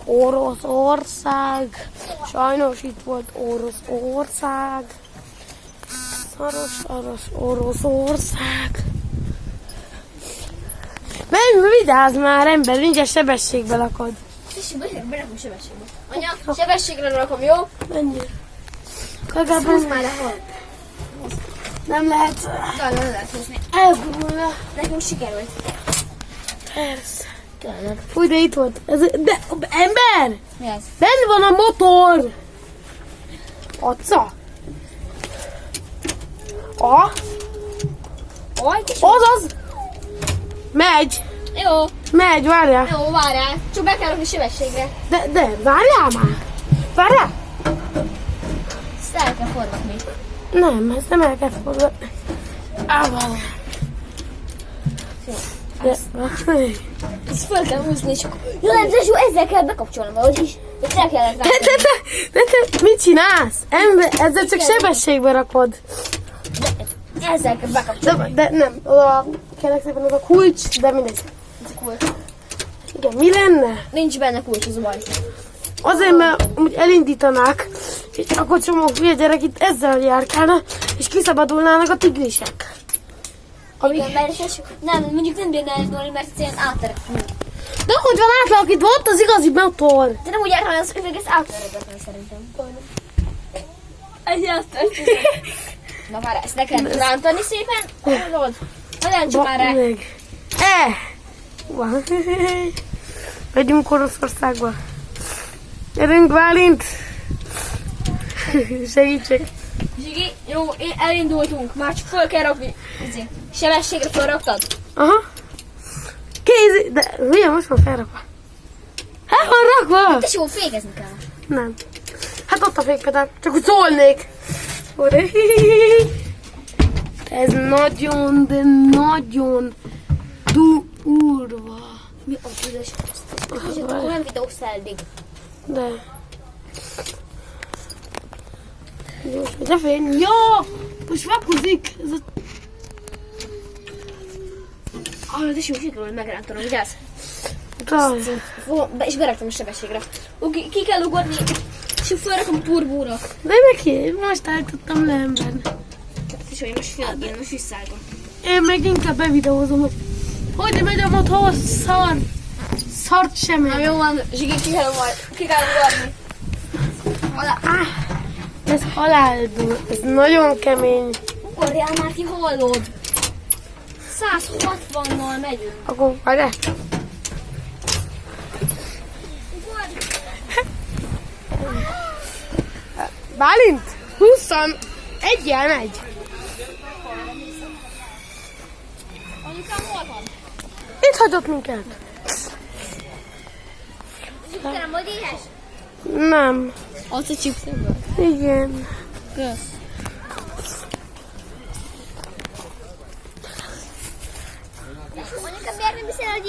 Oroszország. Sajnos itt volt Oroszország. Szoros Oroszország. Menj, vigyázz már, ember, mindjárt sebességbe lakod. Berakom sebességbe. Anya, sebességre rakom, jó? Menjél. Húzz már le. Nem lehet. De nem lehet húzni. Elgurulna. Nekünk sikerült. Persze. Fúj, de itt volt. De, ember! Mi ez? Benne van a motor! Atca? Azaz! Megy! Jó, Megy, várjál! jó, várjál. Csak be kell rakni sebességre. De, várjál már! Várjál! Ezt el kell forgatni. Nem, ezt nem el kell forgatni. Várjál! Ezt fel kell húzni, és akkor... Jó, de ezzel kell bekapcsolnom, valahogy is. Ezt el kellett Te, rákni. mit csinálsz? Ember, ezzel csak sebességbe rakod. Ezzel kell bekapcsolni. De nem, oda kérlek szépen, az a kulcs, de mindegy. Ez a kulcs. Igen, mi lenne? Nincs benne kulcs, az a baj. Azért, mert úgy elindítanák, és akkor csomó hülye gyerek itt ezzel járkálna, és kiszabadulnának a tigrisek. Igen, mert nem, mondjuk nem bírna elindulni, mert egyszerűen átterek. De hogy van átalakítva, ott az igazi motor. De nem úgy jár, hanem az üveg, ezt átteregetni szerintem. Na várj, ezt neked rántani szépen. Hallod? Hagyjáncsuk már rá. Van. Megyünk Oroszországba. Gyerünk, Bálint. Segítsek. Zsigi, jó, elindultunk. Már csak föl kell rakni. Sebességre fölraktad? Aha. Kézi, de milyen most van felrakva? Hát van rakva! Te jó, fékezni kell. Nem. Hát ott a fékpedál, csak úgy szólnék. Ez nagyon, de nagyon durva. Mi a büdös? És akkor nem videóztál eddig. De. De fény. Jó! Most vakuzik. Ez a... De jó, sikerült megrántanom, vigyázz. Utána. És beraktam a sebességre. Ki kell ugorni, és fölrakom a turbóra. De neki, most álltottam le embern. És én most visszaálltam. Én meg inkább bevideózom, hogy megy a motor, szar. Szart sem Na megy. jó van, Zsigi, ki kell ugorni. Ez halálból, ez nagyon kemény. Ugorjál már ki, hallod? 160-nal megyünk. Akkor várjál. Bálint, 21-jel megy. Anyukám hol van? Itt hagyott minket. Kérem, hogy éhes? Nem. Ott a chipsemből. Igen. Kösz. Anyukám, miért nem hiszel, hogy